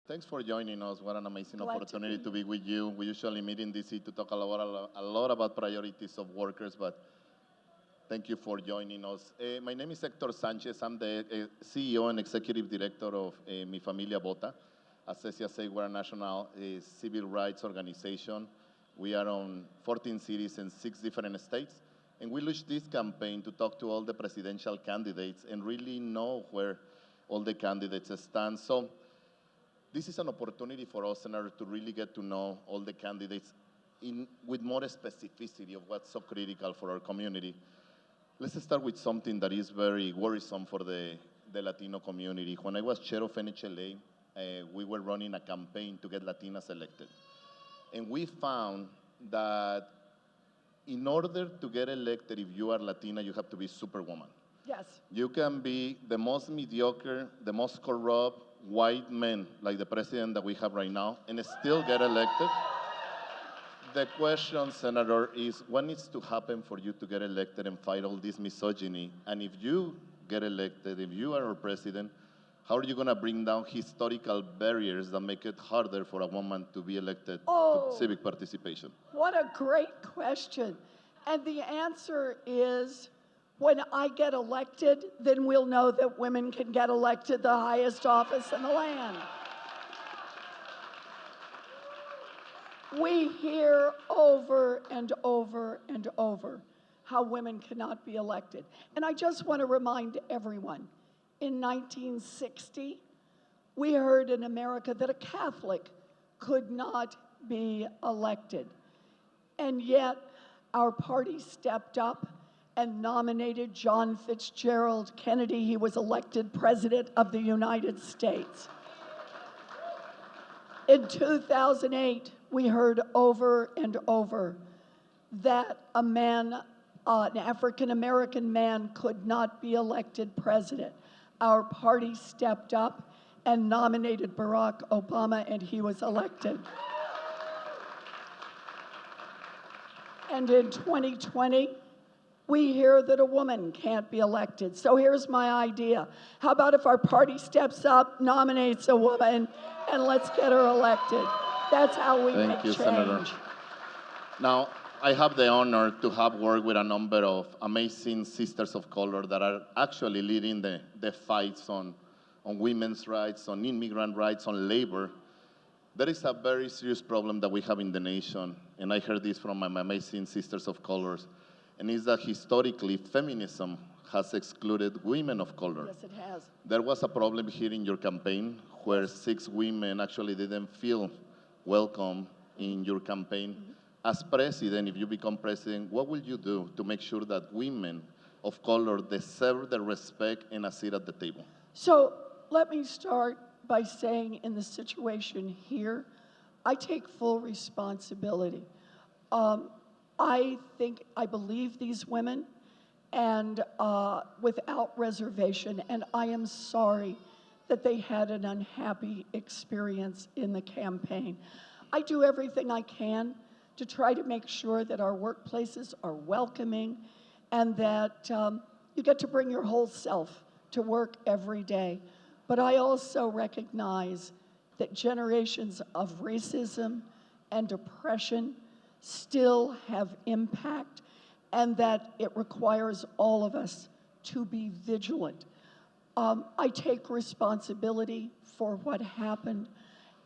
Thanks for joining us. What an amazing Glad opportunity to be with you. We usually meet in DC to talk a lot about priorities of workers, but thank you for joining us. My name is Hector Sanchez. I'm the CEO and Executive Director of Mi Familia Vota. As Cecia said, we're a national civil rights organization. We are on 14 cities and 6 different states. And we launched this campaign to talk to all the presidential candidates and really know where all the candidates stand. So this is an opportunity for us in order to really get to know all the candidates with more specificity of what's so critical for our community. Let's start with something that is very worrisome for the Latino community. When I was chair of NHLA, we were running a campaign to get Latinas elected. And we found that in order to get elected, if you are Latina, you have to be superwoman. Yes. You can be the most mediocre, the most corrupt white man, like the president that we have right now, and still get elected. The question, Senator, is what needs to happen for you to get elected and fight all this misogyny? And if you get elected, if you are our president, how are you going to bring down historical barriers that make it harder for a woman to be elected to civic participation? What a great question. And the answer is, when I get elected, then we'll know that women can get elected the highest office in the land. We hear over and over and over how women cannot be elected. And I just want to remind everyone, in 1960, we heard in America that a Catholic could not be elected. And yet, our party stepped up and nominated John Fitzgerald Kennedy. He was elected President of the United States. In 2008, we heard over and over that a man, an African-American man, could not be elected president. Our party stepped up and nominated Barack Obama, and he was elected. And in 2020, we hear that a woman can't be elected. So here's my idea. How about if our party steps up, nominates a woman, and let's get her elected? That's how we make change. Thank you, Senator. Now, I have the honor to have worked with a number of amazing sisters of color that are actually leading the fights on women's rights, on immigrant rights, on labor. There is a very serious problem that we have in the nation, and I heard this from my amazing sisters of colors, and it's that historically feminism has excluded women of color. Yes, it has. There was a problem here in your campaign where 6 women actually didn't feel welcome in your campaign. Mm-hmm. As president, if you become president, what will you do to make sure that women of color deserve the respect and a seat at the table? So let me start by saying, in the situation here, I take full responsibility. I believe these women, and without reservation, and I am sorry that they had an unhappy experience in the campaign. I do everything I can to try to make sure that our workplaces are welcoming and that you get to bring your whole self to work every day. But I also recognize that generations of racism and oppression still have impact, and that it requires all of us to be vigilant. I take responsibility for what happened,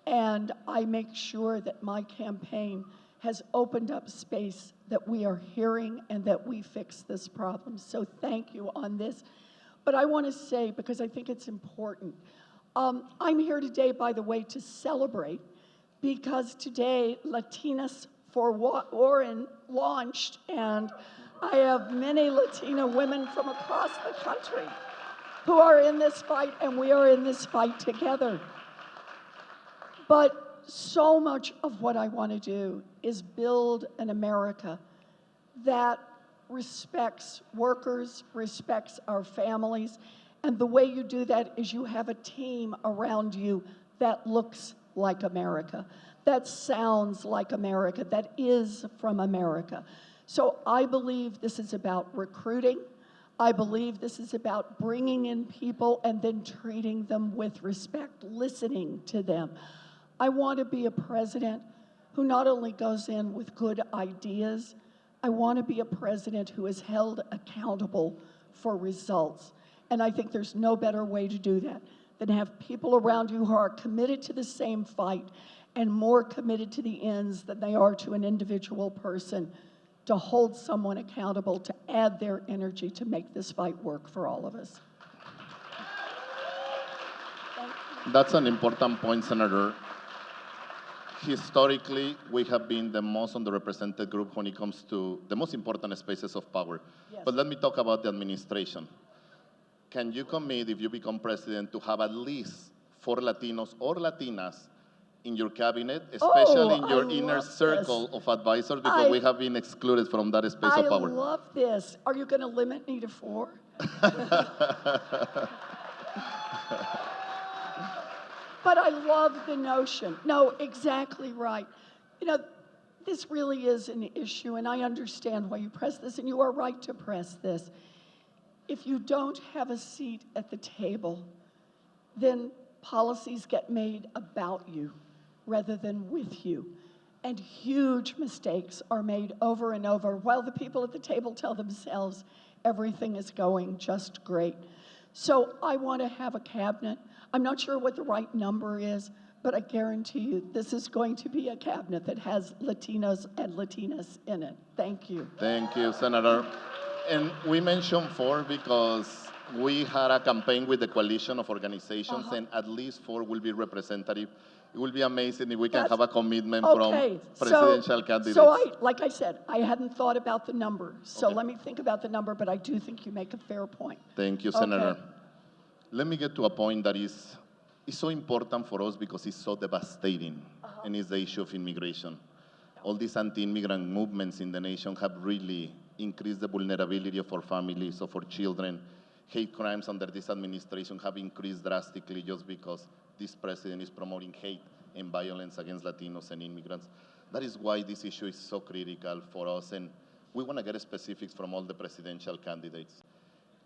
and I make sure that my campaign has opened up space that we are hearing and that we fix this problem. So thank you on this. But I want to say, because I think it's important, I'm here today, by the way, to celebrate, because today Latinas for Warren launched, and I have many Latina women from across the country who are in this fight, and we are in this fight together. But so much of what I want to do is build an America that respects workers, respects our families, and the way you do that is you have a team around you that looks like America, that sounds like America, that is from America. So I believe this is about recruiting. I believe this is about bringing in people and then treating them with respect, listening to them. I want to be a president who not only goes in with good ideas, I want to be a president who is held accountable for results. And I think there's no better way to do that than have people around you who are committed to the same fight and more committed to the ends than they are to an individual person, to hold someone accountable, to add their energy to make this fight work for all of us. That's an important point, Senator. Historically, we have been the most underrepresented group when it comes to the most important spaces of power. Yes. But let me talk about the administration. Can you commit, if you become president, to have at least 4 Latinos or Latinas in your cabinet, especially in your inner circle of advisors, because we have been excluded from that space of power? I love this. Are you going to limit me to 4? But I love the notion. No, exactly right. You know, this really is an issue, and I understand why you press this, and you are right to press this. If you don't have a seat at the table, then policies get made about you rather than with you. And huge mistakes are made over and over while the people at the table tell themselves everything is going just great. So I want to have a cabinet. I'm not sure what the right number is, but I guarantee you this is going to be a cabinet that has Latinos and Latinas in it. Thank you. Thank you, Senator. And we mentioned 4 because we had a campaign with the coalition of organizations, and at least 4 will be representative. It will be amazing if we can have a commitment from presidential candidates. So like I said, I hadn't thought about the number. So let me think about the number, but I do think you make a fair point. Thank you, Senator. Let me get to a point that is so important for us because it's so devastating, and it's the issue of immigration. All these anti-immigrant movements in the nation have really increased the vulnerability of our families, of our children. Hate crimes under this administration have increased drastically just because this president is promoting hate and violence against Latinos and immigrants. That is why this issue is so critical for us, and we want to get specifics from all the presidential candidates.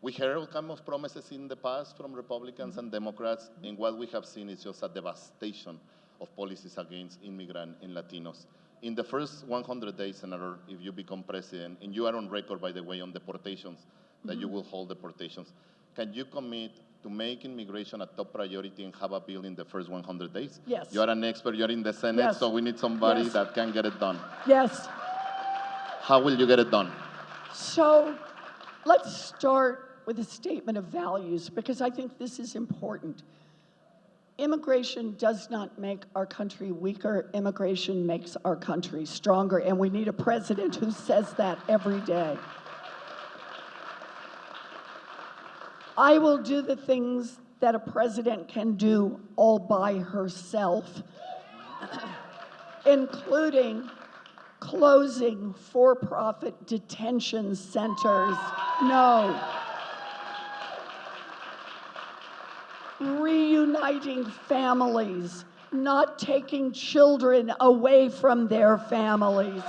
We heard all kinds of promises in the past from Republicans and Democrats, and what we have seen is just a devastation of policies against immigrants and Latinos. In the first 100 days, Senator, if you become president, and you are on record, by the way, on deportations, that you will hold deportations, can you commit to make immigration a top priority and have a bill in the first 100 days? Yes. You are an expert, you're in the Senate, so we need somebody that can get it done. Yes. How will you get it done? So let's start with a statement of values, because I think this is important. Immigration does not make our country weaker. Immigration makes our country stronger, and we need a president who says that every day. I will do the things that a president can do all by herself, including closing for-profit detention centers. No. Reuniting families, not taking children away from their families.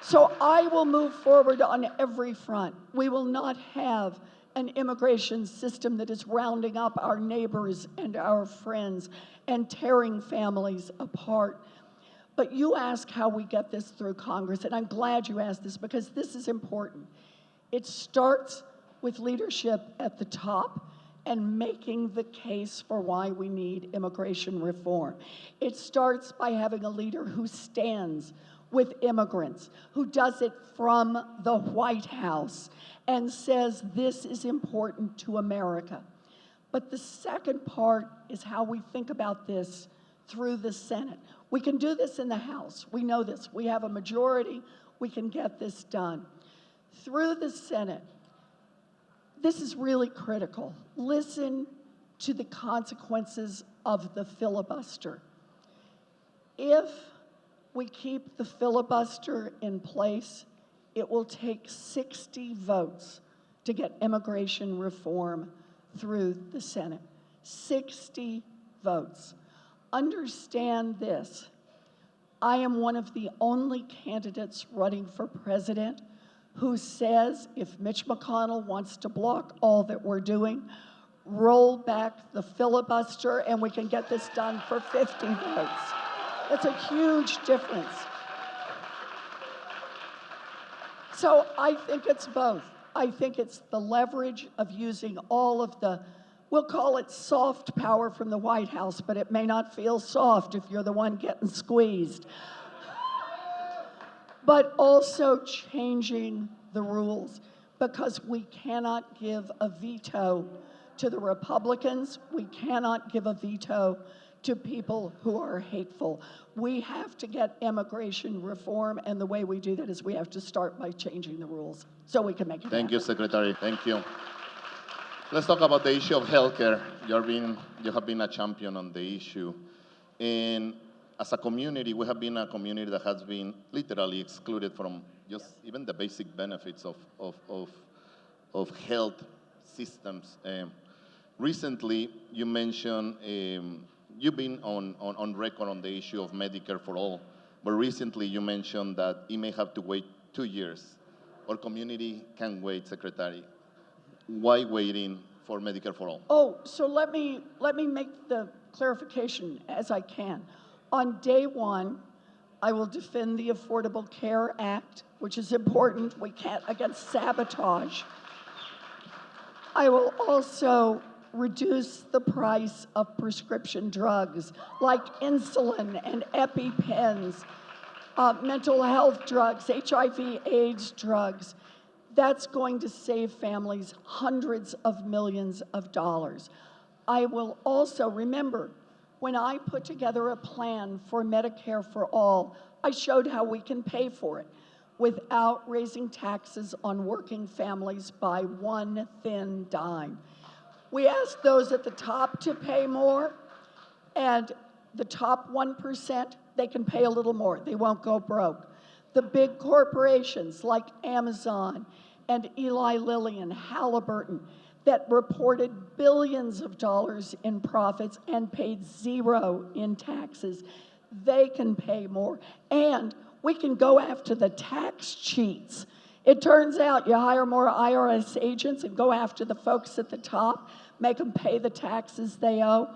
So I will move forward on every front. We will not have an immigration system that is rounding up our neighbors and our friends and tearing families apart. But you ask how we get this through Congress, and I'm glad you asked this because this is important. It starts with leadership at the top and making the case for why we need immigration reform. It starts by having a leader who stands with immigrants, who does it from the White House and says this is important to America. But the second part is how we think about this through the Senate. We can do this in the House. We know this. We have a majority. We can get this done. Through the Senate, this is really critical. Listen to the consequences of the filibuster. If we keep the filibuster in place, it will take 60 votes to get immigration reform through the Senate. 60 votes. Understand this. I am one of the only candidates running for president who says if Mitch McConnell wants to block all that we're doing, roll back the filibuster and we can get this done for 50 votes. That's a huge difference. So I think it's both. I think it's the leverage of using all of the, we'll call it soft power from the White House, but it may not feel soft if you're the one getting squeezed. But also changing the rules, because we cannot give a veto to the Republicans. We cannot give a veto to people who are hateful. We have to get immigration reform, and the way we do that is we have to start by changing the rules so we can make it happen. Thank you, Secretary. Thank you. Let's talk about the issue of healthcare. You have been a champion on the issue. And as a community, we have been a community that has been literally excluded from just even the basic benefits of health systems. Recently, you mentioned you've been on record on the issue of Medicare for all, but recently you mentioned that it may have to wait 2 years. Our community can wait, Secretary. Why waiting for Medicare for all? Oh, so let me make the clarification as I can. On day one, I will defend the Affordable Care Act, which is important. We can't, against sabotage. I will also reduce the price of prescription drugs like insulin and EpiPens, mental health drugs, HIV/AIDS drugs. That's going to save families hundreds of millions of dollars. I will also, remember, when I put together a plan for Medicare for all, I showed how we can pay for it without raising taxes on working families by one thin dime. We asked those at the top to pay more, and the top 1%, they can pay a little more. They won't go broke. The big corporations like Amazon and Eli Lilly and Halliburton that reported billions of dollars in profits and paid zero in taxes, they can pay more. And we can go after the tax cheats. It turns out you hire more IRS agents and go after the folks at the top, make them pay the taxes they owe.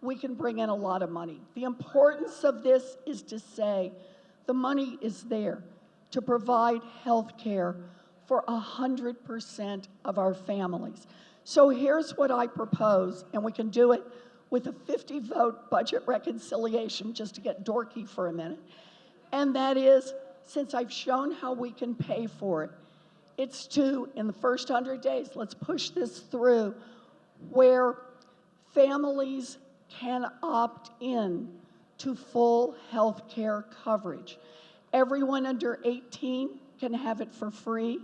We can bring in a lot of money. The importance of this is to say the money is there to provide health care for 100% of our families. So here's what I propose, and we can do it with a 50-vote budget reconciliation, just to get dorky for a minute. And that is, since I've shown how we can pay for it, it's to, in the first 100 days, let's push this through, where families can opt in to full health care coverage. Everyone under 18 can have it for free.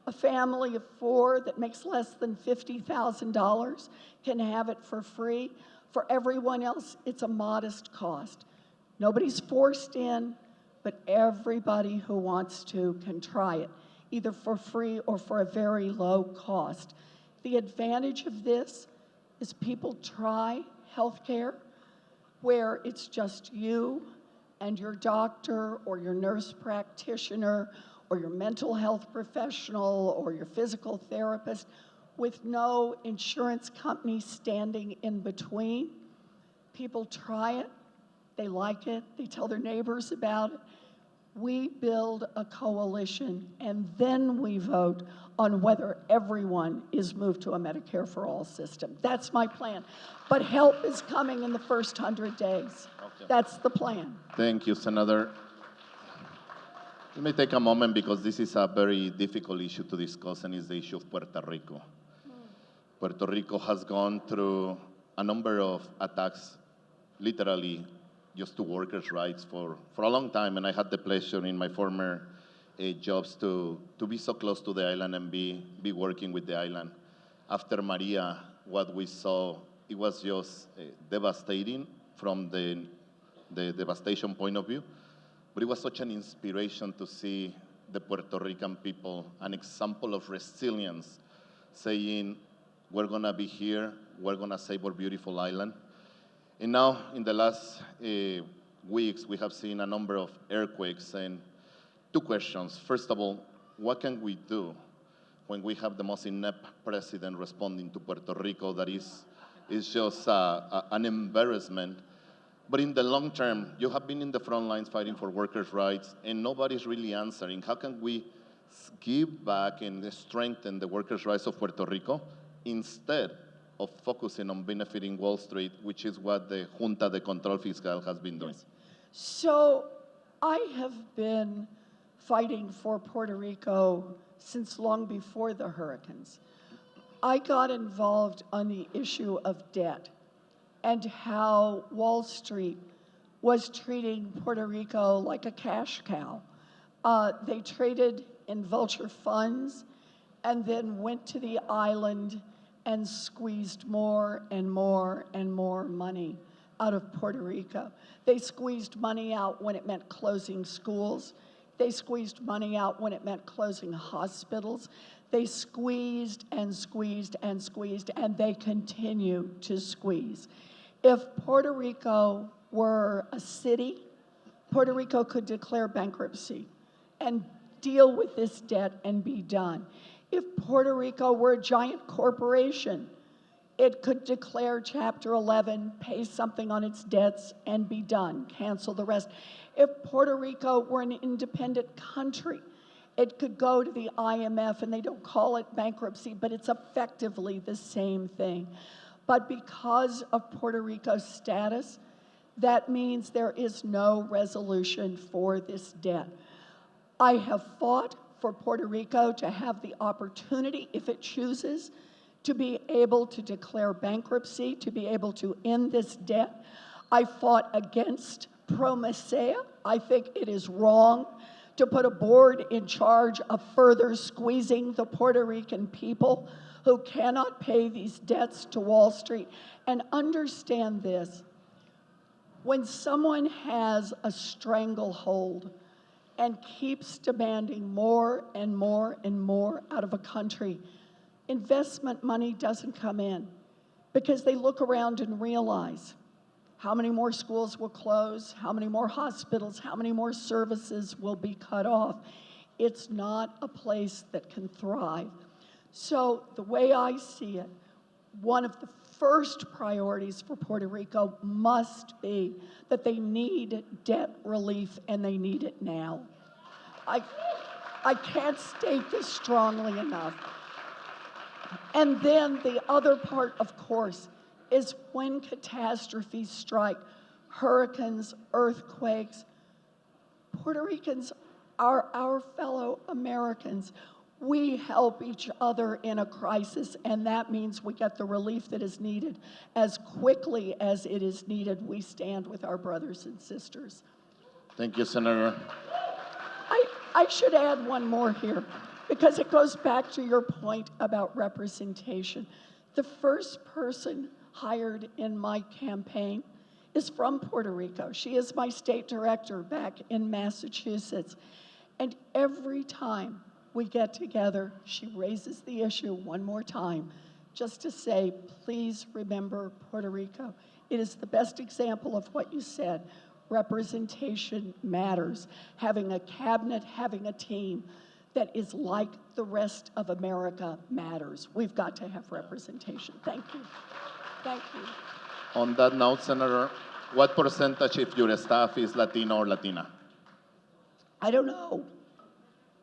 A family of 4 that makes less than $50,000 can have it for free. For everyone else, it's a modest cost. Nobody's forced in, but everybody who wants to can try it, either for free or for a very low cost. The advantage of this is people try healthcare where it's just you and your doctor or your nurse practitioner or your mental health professional or your physical therapist, with no insurance company standing in between. People try it, they like it, they tell their neighbors about it. We build a coalition, and then we vote on whether everyone is moved to a Medicare for all system. That's my plan. But help is coming in the first 100 days. Okay. That's the plan. Thank you, Senator. Let me take a moment, because this is a very difficult issue to discuss, and it's the issue of Puerto Rico. Puerto Rico has gone through a number of attacks, literally just to workers' rights for a long time, and I had the pleasure in my former jobs to be so close to the island and be working with the island. After Maria, what we saw, it was just devastating from the devastation point of view. But it was such an inspiration to see the Puerto Rican people, an example of resilience, saying, we're gonna be here, we're gonna save our beautiful island. And now, in the last weeks, we have seen a number of earthquakes, and 2 questions. First of all, what can we do when we have the most inept president responding to Puerto Rico that is just an embarrassment. But in the long term, you have been in the front lines fighting for workers' rights, and nobody's really answering. How can we give back and strengthen the workers' rights of Puerto Rico instead of focusing on benefiting Wall Street, which is what the Junta de Control Fiscal has been doing? Yes. So I have been fighting for Puerto Rico since long before the hurricanes. I got involved on the issue of debt and how Wall Street was treating Puerto Rico like a cash cow. They traded in vulture funds and then went to the island and squeezed more and more and more money out of Puerto Rico. They squeezed money out when it meant closing schools. They squeezed money out when it meant closing hospitals. They squeezed and squeezed and squeezed, and they continue to squeeze. If Puerto Rico were a city, Puerto Rico could declare bankruptcy and deal with this debt and be done. If Puerto Rico were a giant corporation, it could declare Chapter 11, pay something on its debts, and be done, cancel the rest. If Puerto Rico were an independent country, it could go to the IMF, and they don't call it bankruptcy, but it's effectively the same thing. But because of Puerto Rico's status, that means there is no resolution for this debt. I have fought for Puerto Rico to have the opportunity, if it chooses, to be able to declare bankruptcy, to be able to end this debt. I fought against Promesea. I think it is wrong to put a board in charge of further squeezing the Puerto Rican people who cannot pay these debts to Wall Street. And understand this, when someone has a stranglehold and keeps demanding more and more and more out of a country, investment money doesn't come in because they look around and realize how many more schools will close, how many more hospitals, how many more services will be cut off. It's not a place that can thrive. So the way I see it, one of the first priorities for Puerto Rico must be that they need debt relief, and they need it now. I can't state this strongly enough. And then the other part, of course, is when catastrophes strike, hurricanes, earthquakes, Puerto Ricans are our fellow Americans. We help each other in a crisis, and that means we get the relief that is needed as quickly as it is needed. We stand with our brothers and sisters. Thank you, Senator. I should add one more here, because it goes back to your point about representation. The first person hired in my campaign is from Puerto Rico. She is my state director back in Massachusetts. And every time we get together, she raises the issue one more time, just to say, please remember Puerto Rico. It is the best example of what you said. Representation matters. Having a cabinet, having a team that is like the rest of America matters. We've got to have representation. Thank you. Thank you. On that note, Senator, what percentage of your staff is Latino or Latina? I don't know.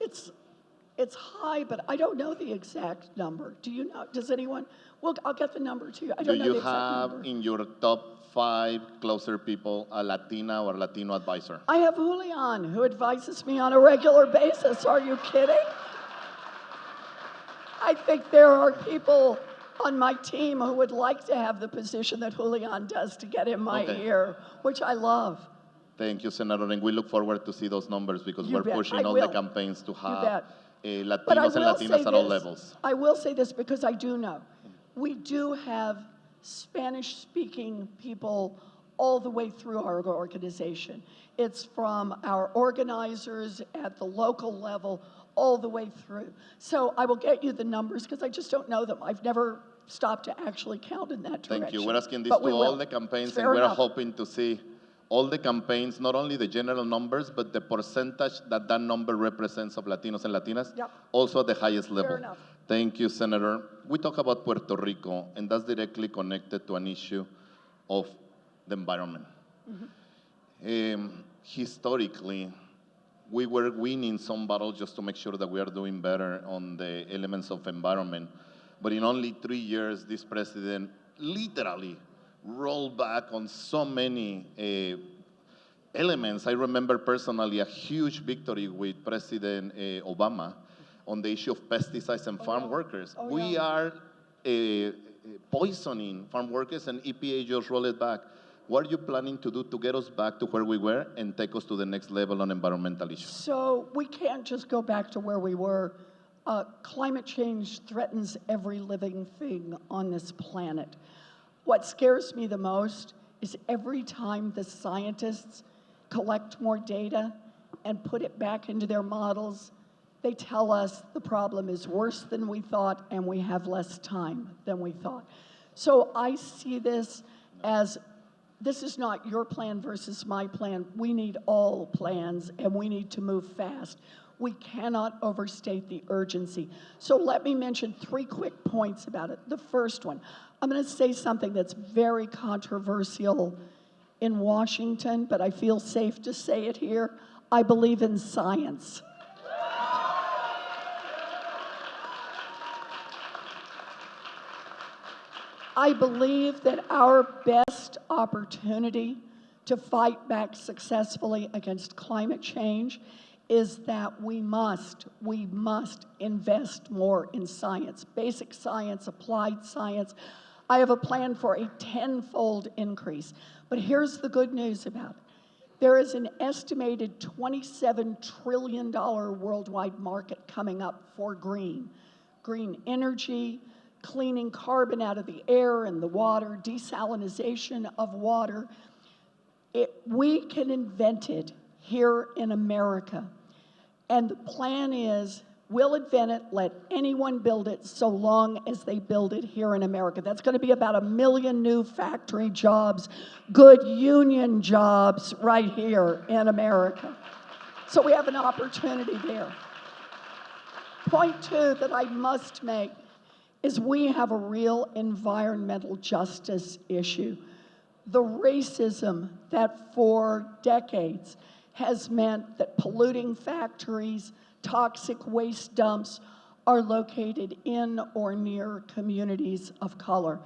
It's high, but I don't know the exact number. Do you know? Does anyone? Well, I'll get the number to you. I don't know the exact number. Do you have in your top 5 closer people a Latina or Latino advisor? I have Julian, who advises me on a regular basis. Are you kidding? I think there are people on my team who would like to have the position that Julian does to get in my ear, which I love. Thank you, Senator, and we look forward to see those numbers because You we're bet. pushing I all will. the campaigns to You have bet. Latinos But I and will Latinas say at all this. levels. I will say this because I do know. We do have Spanish-speaking people all the way through our organization. It's from our organizers at the local level all the way through. So I will get you the numbers because I just don't know them. I've never stopped to actually count in that direction. Thank you. We're asking this But to we all will. the campaigns, Fair and we're enough. hoping to see all the campaigns, not only the general numbers, but the percentage that that number represents of Latinos and Latinas, Yep. also at the highest level. enough. Thank you, Senator. We talk about Puerto Rico, and that's directly connected to an issue of the environment. Historically, we were winning some battles just to make sure that we are doing better on the elements of environment. But in only 3 years, this president literally rolled back on so many elements. I remember personally a huge victory with President Obama on the issue of pesticides and farm workers. We are poisoning farm workers, and EPA just rolled it back. What are you planning to do to get us back to where we were and take us to the next level on environmental issues? So we can't just go back to where we were. Climate change threatens every living thing on this planet. What scares me the most is every time the scientists collect more data and put it back into their models, they tell us the problem is worse than we thought and we have less time than we thought. So I see this as, this is not your plan versus my plan. We need all plans and we need to move fast. We cannot overstate the urgency. So let me mention 3 quick points about it. The first one, I'm going to say something that's very controversial in Washington, but I feel safe to say it here. I believe in science. I believe that our best opportunity to fight back successfully against climate change is that we must invest more in science, basic science, applied science. I have a plan for a 10-fold increase. But here's the good news about it. There is an estimated $27 trillion worldwide market coming up for green energy, cleaning carbon out of the air and the water, desalinization of water. We can invent it here in America. And the plan is, we'll invent it, let anyone build it, so long as they build it here in America. That's going to be about 1 million new factory jobs, good union jobs right here in America. So we have an opportunity there. Point 2 that I must make is we have a real environmental justice issue. The racism that for decades has meant that polluting factories, toxic waste dumps are located in or near communities of color.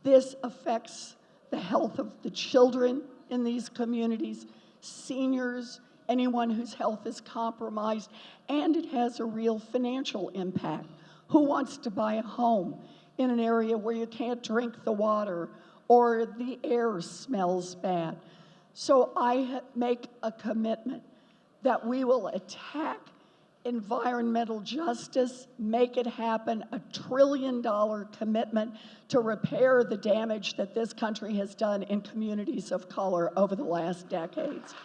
This affects the health of the children in these communities, seniors, anyone whose health is compromised, and it has a real financial impact. Who wants to buy a home in an area where you can't drink the water or the air smells bad? So I make a commitment that we will attack environmental justice, make it happen, a $1 trillion commitment to repair the damage that this country has done in communities of color over the last decades.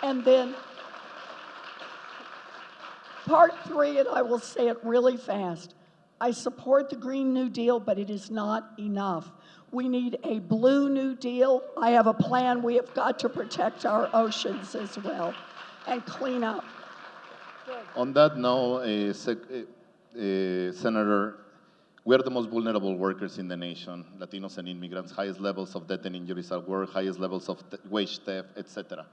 And then part 3, and I will say it really fast, I support the Green New Deal, but it is not enough. We need a Blue New Deal. I have a plan. We have got to protect our oceans as well and clean up. On that note, Senator, we are the most vulnerable workers in the nation, Latinos and immigrants, highest levels of death and injuries at work, highest levels of wage theft, etc.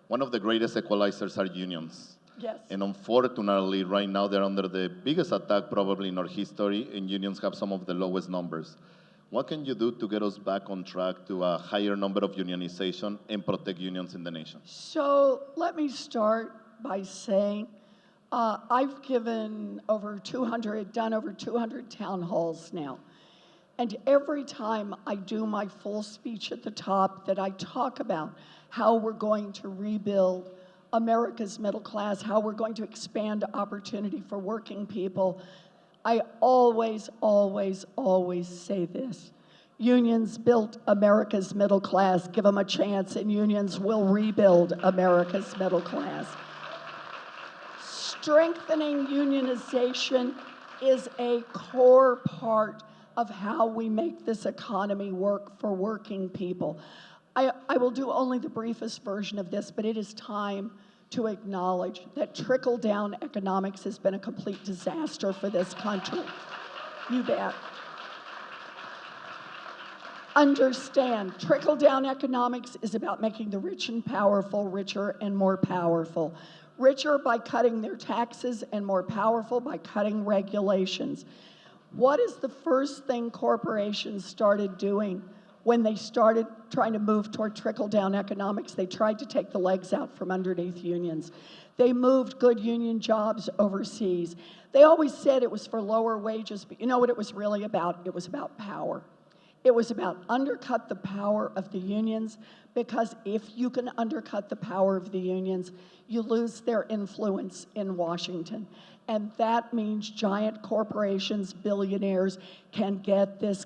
One of the greatest equalizers are unions. Yes. And unfortunately, right now, they're under the biggest attack probably in our history, and unions have some of the lowest numbers. What can you do to get us back on track to a higher number of unionization and protect unions in the nation? So let me start by saying I've done over 200 town halls now. And every time I do my full speech at the top that I talk about how we're going to rebuild America's middle class, how we're going to expand opportunity for working people, I always say this. Unions built America's middle class. Give them a chance, and unions will rebuild America's middle class. Strengthening unionization is a core part of how we make this economy work for working people. I will do only the briefest version of this, but it is time to acknowledge that trickle-down economics has been a complete disaster for this country. You bet. Understand, trickle-down economics is about making the rich and powerful richer and more powerful. Richer by cutting their taxes and more powerful by cutting regulations. What is the first thing corporations started doing when they started trying to move toward trickle-down economics? They tried to take the legs out from underneath unions. They moved good union jobs overseas. They always said it was for lower wages, but you know what it was really about? It was about power. It was about undercut the power of the unions, because if you can undercut the power of the unions, you lose their influence in Washington. And that means giant corporations, billionaires, can get this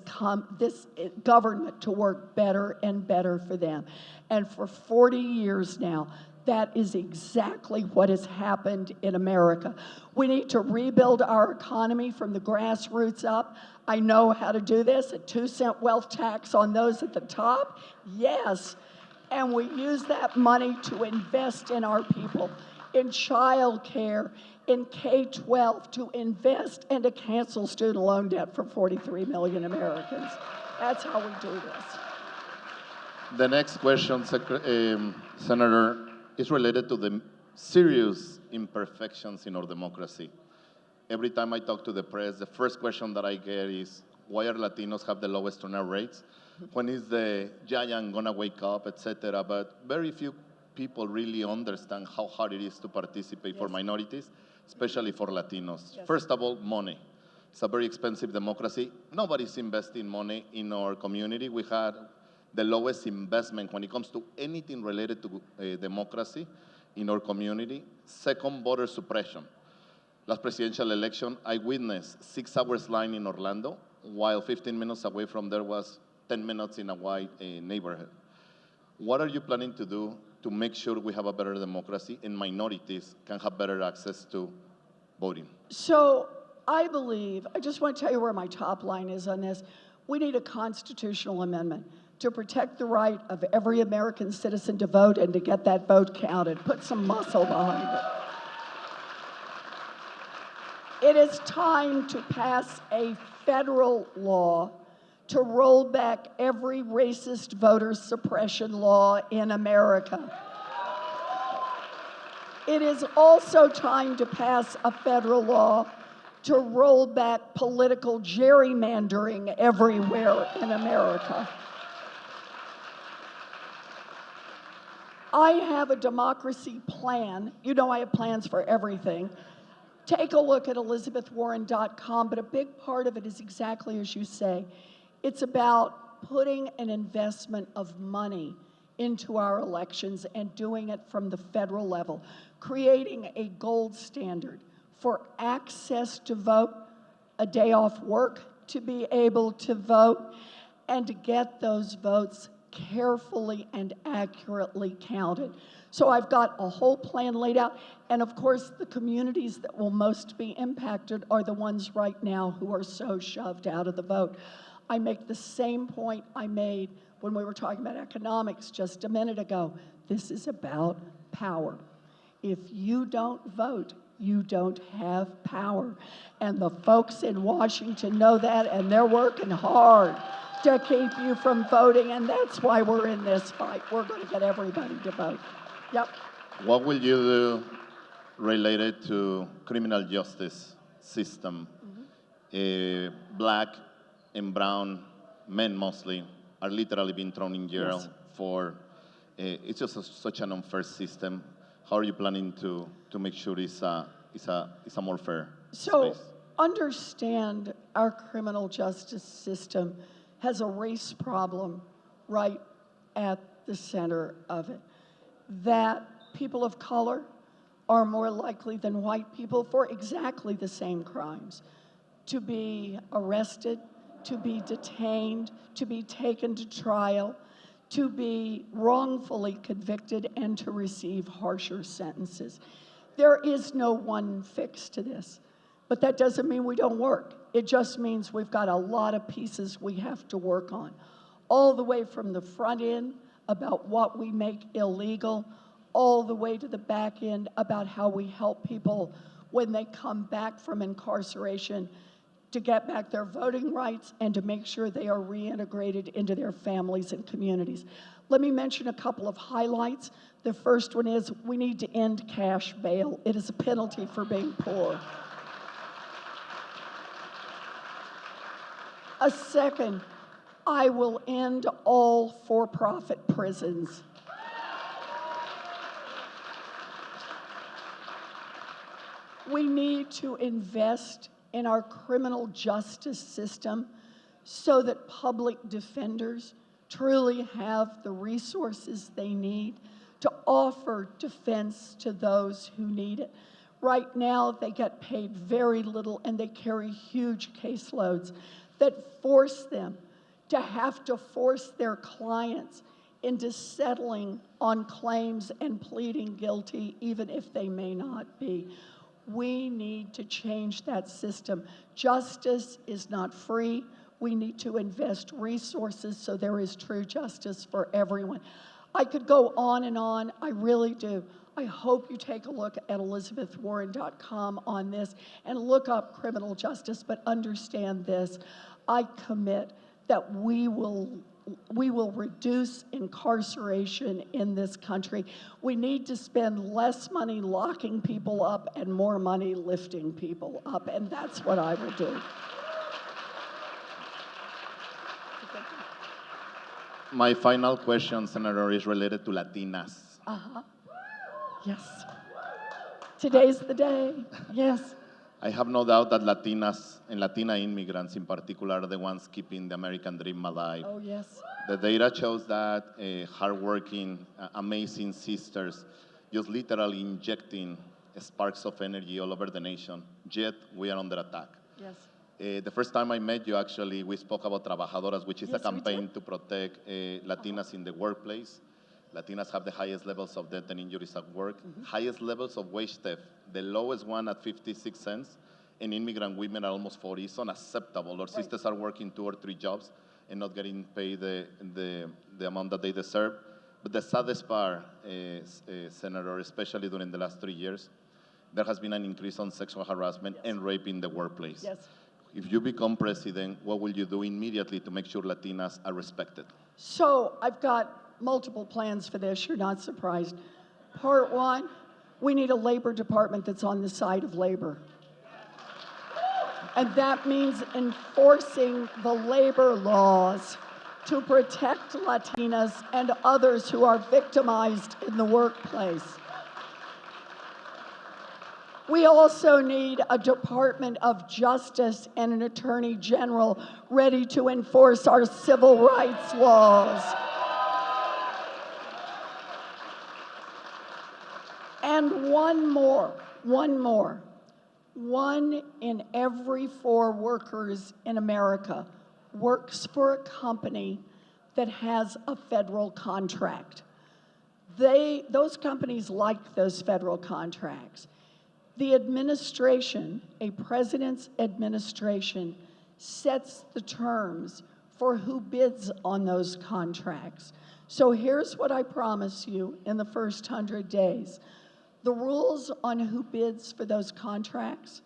government to work better and better for them. And for 40 years now, that is exactly what has happened in America. We need to rebuild our economy from the grassroots up. I know how to do this, a 2-cent wealth tax on those at the top, yes. And we use that money to invest in our people, in child care, in K-12, to invest and to cancel student loan debt for 43 million Americans. That's how we do this. The next question, Senator, is related to the serious imperfections in our democracy. Every time I talk to the press, the first question that I get is, why are Latinos have the lowest turnout rates? When is the giant gonna wake up, etc.? But very few people really understand how hard it is to participate for minorities, especially for Latinos. Yes. First of all, money. It's a very expensive democracy. Nobody's investing money in our community. We had the lowest investment when it comes to anything related to democracy in our community. Second, voter suppression. Last presidential election, I witnessed 6 hours line in Orlando, while 15 minutes away from there was 10 minutes in a white neighborhood. What are you planning to do to make sure we have a better democracy and minorities can have better access to voting? So I believe, I just want to tell you where my top line is on this. We need a constitutional amendment to protect the right of every American citizen to vote and to get that vote counted. Put some muscle behind it. It is time to pass a federal law to roll back every racist voter suppression law in America. It is also time to pass a federal law to roll back political gerrymandering everywhere in America. I have a democracy plan. You know I have plans for everything. Take a look at ElizabethWarren.com, but a big part of it is exactly as you say. It's about putting an investment of money into our elections and doing it from the federal level, creating a gold standard for access to vote, a day off work to be able to vote, and to get those votes carefully and accurately counted. So I've got a whole plan laid out, and of course the communities that will most be impacted are the ones right now who are so shoved out of the vote. I make the same point I made when we were talking about economics just a minute ago. This is about power. If you don't vote, you don't have power. And the folks in Washington know that, and they're working hard to keep you from voting, and that's why we're in this fight. We're going to get everybody to vote. Yep. What will you do related to criminal justice system? Black and brown men mostly are literally being thrown in jail for, it's just such an unfair system. How are you planning to make sure it's a more fair space? Understand our criminal justice system has a race problem right at the center of it. That people of color are more likely than white people for exactly the same crimes to be arrested, to be detained, to be taken to trial, to be wrongfully convicted, and to receive harsher sentences. There is no one fix to this, but that doesn't mean we don't work. It just means we've got a lot of pieces we have to work on, all the way from the front end about what we make illegal, all the way to the back end about how we help people when they come back from incarceration to get back their voting rights and to make sure they are reintegrated into their families and communities. Let me mention a couple of highlights. The first one is we need to end cash bail. It is a penalty for being poor. A second, I will end all for-profit prisons. We need to invest in our criminal justice system so that public defenders truly have the resources they need to offer defense to those who need it. Right now, they get paid very little and they carry huge caseloads that force them to have to force their clients into settling on claims and pleading guilty, even if they may not be. We need to change that system. Justice is not free. We need to invest resources so there is true justice for everyone. I could go on and on, I really do. I hope you take a look at elizabethwarren.com on this and look up criminal justice, but understand this. I commit that we will reduce incarceration in this country. We need to spend less money locking people up and more money lifting people up, and that's what I will do. My final question, Senator, is related to Latinas. Yes. Today's the day. Yes. I have no doubt that Latinas and Latina immigrants in particular are the ones keeping the American dream alive. Oh, yes. The data shows that hardworking, amazing sisters just literally injecting sparks of energy all over the nation, yet we are under attack. Yes. The first time I met you, actually, we spoke about Trabajadoras, which is Yes, a campaign to protect Latinas in the workplace. Latinas have the highest levels of death and injuries at work, highest levels of wage theft, the lowest one at 56 cents, and immigrant women are almost 40. It's unacceptable. Our sisters are working 2 or 3 jobs and not getting paid the amount that they deserve. But the saddest part, Senator, especially during the last 3 years, there has been an increase on sexual harassment and rape in the workplace. Yes. If you become president, what will you do immediately to make sure Latinas are respected? So I've got multiple plans for this. You're not surprised. Part one, we need a labor department that's on the side of labor. And that means enforcing the labor laws to protect Latinas and others who are victimized in the workplace. We also need a Department of Justice and an Attorney General ready to enforce our civil rights laws. And one more. 1 in every 4 workers in America works for a company that has a federal contract. Those companies like those federal contracts. The administration, a president's administration, sets the terms for who bids on those contracts. So here's what I promise you in the first 100 days. The rules on who bids for those contracts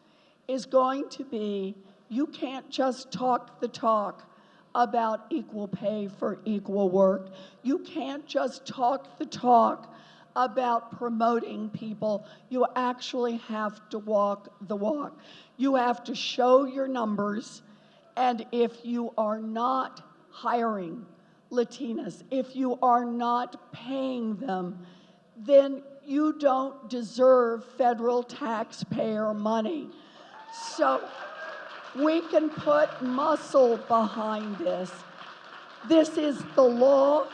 is going to be, you can't just talk the talk about equal pay for equal work. You can't just talk the talk about promoting people. You actually have to walk the walk. You have to show your numbers, and if you are not hiring Latinas, if you are not paying them, then you don't deserve federal taxpayer money. So we can put muscle behind this. This is the law.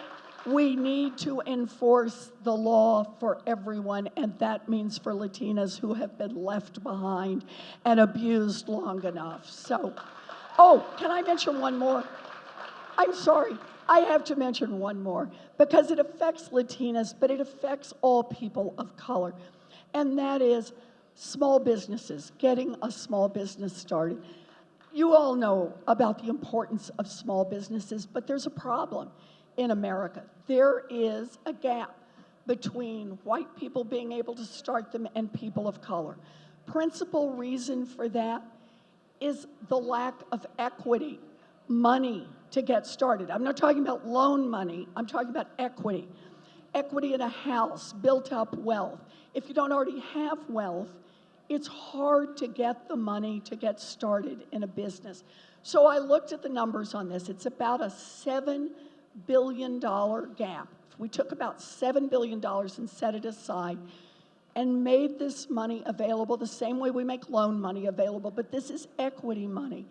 We need to enforce the law for everyone, and that means for Latinas who have been left behind and abused long enough. So, oh, can I mention one more? I'm sorry. I have to mention one more because it affects Latinas, but it affects all people of color. And that is small businesses, getting a small business started. You all know about the importance of small businesses, but there's a problem. in America. There is a gap between white people being able to start them and people of color. Principal reason for that is the lack of equity, money to get started. I'm not talking about loan money, I'm talking about equity. Equity in a house, built up wealth. If you don't already have wealth, it's hard to get the money to get started in a business. So I looked at the numbers on this. It's about a $7 billion gap. If we took about $7 billion and set it aside and made this money available the same way we make loan money available, but this is equity money,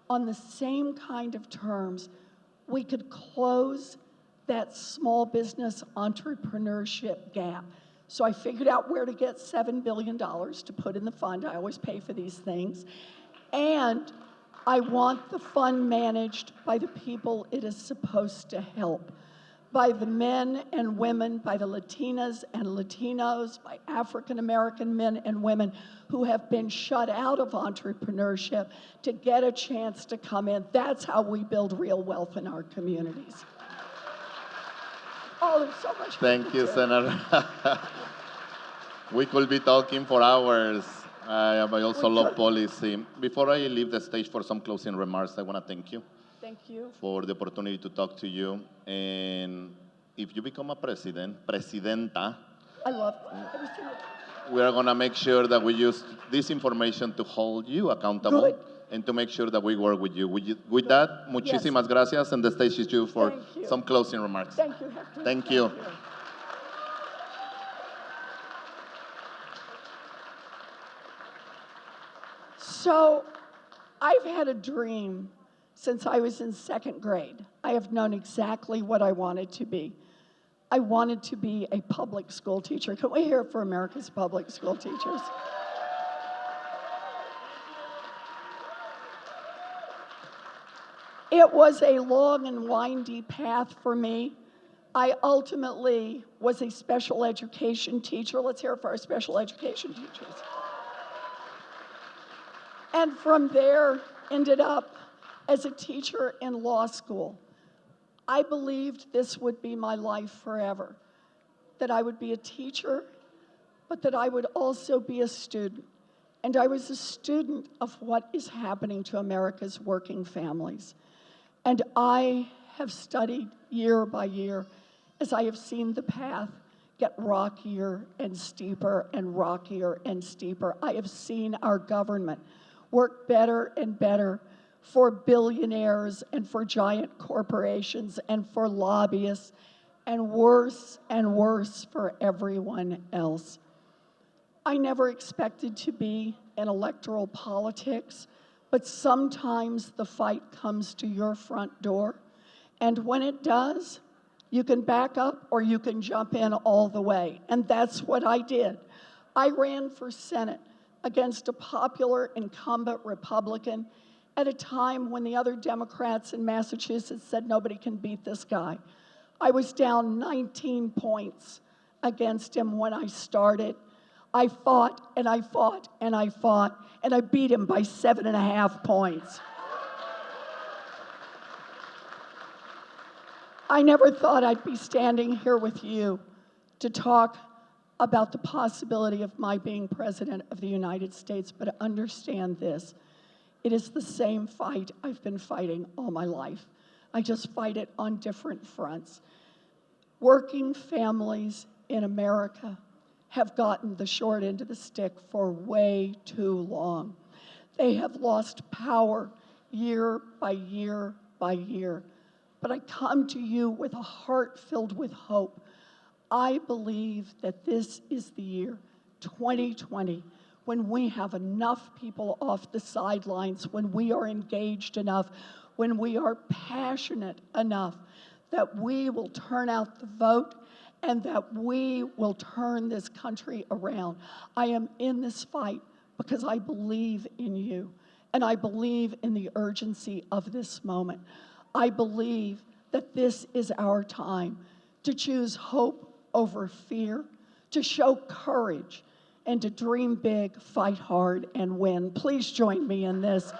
on the same kind of terms, we could close that small business entrepreneurship gap. So I figured out where to get $7 billion to put in the fund. I always pay for these things. And I want the fund managed by the people it is supposed to help, by the men and women, by the Latinas and Latinos, by African American men and women who have been shut out of entrepreneurship to get a chance to come in. That's how we build real wealth in our communities. Oh, there's so much. Thank you, Senator. We could be talking for hours. I also love policy. Before I leave the stage for some closing remarks, I want to thank you. Thank you. For the opportunity to talk to you. And if you become a presidenta, I love it. we are going to make sure that we use this information to hold you accountable. Good. And to make sure that we work with you. With that, muchísimas gracias, and the stage is you for some closing remarks. Thank you, Hector. Thank you. So, I've had a dream since I was in second grade. I have known exactly what I wanted to be. I wanted to be a public school teacher. Can we hear it for America's public school teachers? It was a long and windy path for me. I ultimately was a special education teacher. Let's hear it for our special education teachers. And from there, ended up as a teacher in law school. I believed this would be my life forever, that I would be a teacher, but that I would also be a student. And I was a student of what is happening to America's working families. And I have studied year by year as I have seen the path get rockier and steeper and rockier and steeper. I have seen our government work better and better for billionaires and for giant corporations and for lobbyists, and worse for everyone else. I never expected to be in electoral politics, but sometimes the fight comes to your front door, and when it does, you can back up or you can jump in all the way, and that's what I did. I ran for Senate against a popular incumbent Republican at a time when the other Democrats in Massachusetts said nobody can beat this guy. I was down 19 points against him when I started. I fought and I fought and I fought, and I beat him by 7.5 points. I never thought I'd be standing here with you to talk about the possibility of my being president of the United States, but understand this. It is the same fight I've been fighting all my life. I just fight it on different fronts. Working families in America have gotten the short end of the stick for way too long. They have lost power year by year by year. But I come to you with a heart filled with hope. I believe that this is the year, 2020, when we have enough people off the sidelines, when we are engaged enough, when we are passionate enough, that we will turn out the vote and that we will turn this country around. I am in this fight because I believe in you, and I believe in the urgency of this moment. I believe that this is our time to choose hope over fear, to show courage, and to dream big, fight hard, and win. Please join me in this.